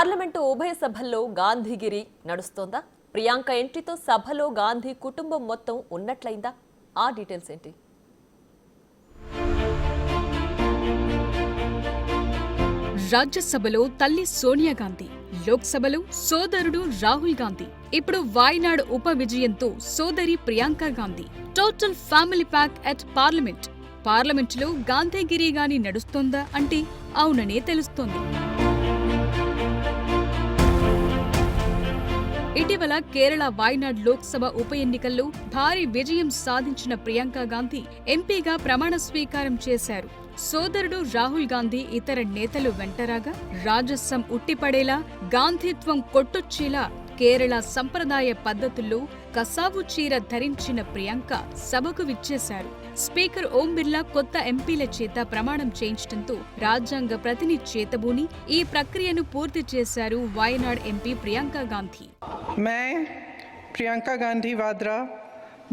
Parliament ఉభయ సభల్లో గాంధీగిరి నడుస్తోందా? ప్రియాంక ఎంట్రీతో సభలో గాంధీ కుటుంబం మొత్తం ఉన్నట్లయిందా? ఆ డీటెయిల్స్ ఏంటి? రాజ్యసభలో తల్లి సోనియా గాంధీ, లోక్సభలో సోదరుడు రాహుల్ గాంధీ, ఇప్పుడు వాయనాడ్ ఉప విజయంతో సోదరి Priyanka Gandhi. Total family pack at parliament. పార్లమెంటులో గాంధీగిరి గాని నడుస్తోందా అంటే అవుననే తెలుస్తోంది. ఇటీవల కేరళ వాయనాడ్ లోక్సభ ఉప ఎన్నికల్లో భారీ విజయం సాధించిన ప్రియాంక గాంధీ ఎంపీగా ప్రమాణ స్వీకారం చేశారు. సోదరుడు రాహుల్ గాంధీ ఇతర నేతలు వెంటరాగా రాజస్వం ఉట్టిపడేలా, గాంధీత్వం కొట్టొచ్చేలా కేరళ సంప్రదాయ పద్ధతుల్లో కసావు చీర ధరించిన ప్రియాంక సభకు విచ్చేశారు. స్పీకర్ ఓం బిర్లా కొత్త ఎంపీల చేత ప్రమాణం చేయించడంతో రాజ్యాంగ ప్రతిని చేతబూని ఈ ప్రక్రియను పూర్తి చేశారు వాయనాడ్ ఎంపీ ప్రియాంక గాంధీ. मैं प्रियंका गांधी वाड्रा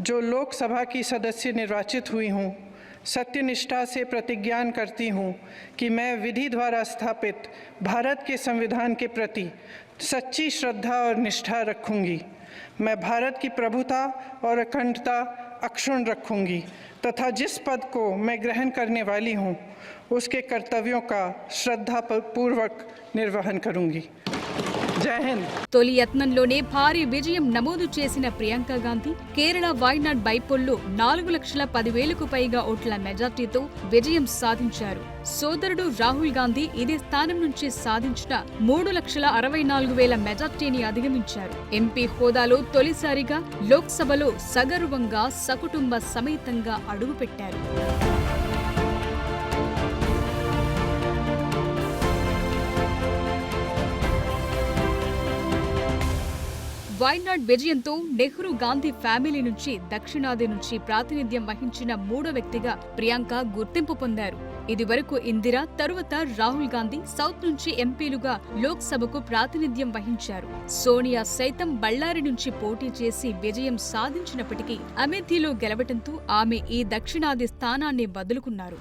जो लोकसभा की सदस्य निर्वाचित हुई हूँ, सत्यनिष्ठा से प्रतिज्ञा करती हूँ कि मैं विधि द्वारा स्थापित भारत के संविधान के प्रति सच्ची श्रद्धा और निष्ठा रखूँगी। मैं भारत की प्रभुता और अखंडता अक्षुण्ण रखूँगी तथा जिस पद को मैं ग्रहण करने वाली हूँ उसके कर्तव्यों का श्रद्धापूर्वक निर्वहन करूँगी। जय हिंद. తొలి యత్నంలోనే భారీ విజయం నమోదు చేసిన ప్రియాంక గాంధీ కేరళ వాయనాడ్ బైపోల్లో 4,10,000కు పైగా ఓట్ల మెజార్టీతో విజయం సాధించారు. సోదరుడు రాహుల్ గాంధీ ఇదే స్థానం నుంచి సాధించిన 3,64,000 మెజార్టీని అధిగమించారు. ఎంపీ హోదాలో తొలిసారిగా లోక్సభలో సగర్వంగా సకుటుంబ సమేతంగా అడుగుపెట్టారు. వాయనాడ్ విజయంతో నెహ్రూ గాంధీ ఫ్యామిలీ నుంచి దక్షిణాది నుంచి ప్రాతినిధ్యం వహించిన మూడో వ్యక్తిగా ప్రియాంక గుర్తింపు పొందారు. ఇదివరకు ఇందిరా, తరువాత రాహుల్ గాంధీ సౌత్ నుంచి ఎంపీలుగా లోక్సభకు ప్రాతినిధ్యం వహించారు. సోనియా సైతం బళ్ళారి నుంచి పోటీ చేసి విజయం సాధించినప్పటికీ అమేథీలో గెలవడంతో ఆమె ఈ దక్షిణాది స్థానాన్ని వదులుకున్నారు.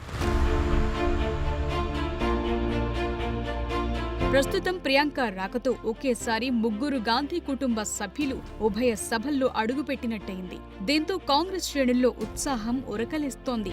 ప్రస్తుతం ప్రియాంక రాకతో ఒకేసారి ముగ్గురు గాంధీ కుటుంబ సభ్యులు ఉభయ సభల్లో అడుగుపెట్టినట్టయింది. దీంతో కాంగ్రెస్ శ్రేణుల్లో ఉత్సాహం ఉరకలేస్తోంది.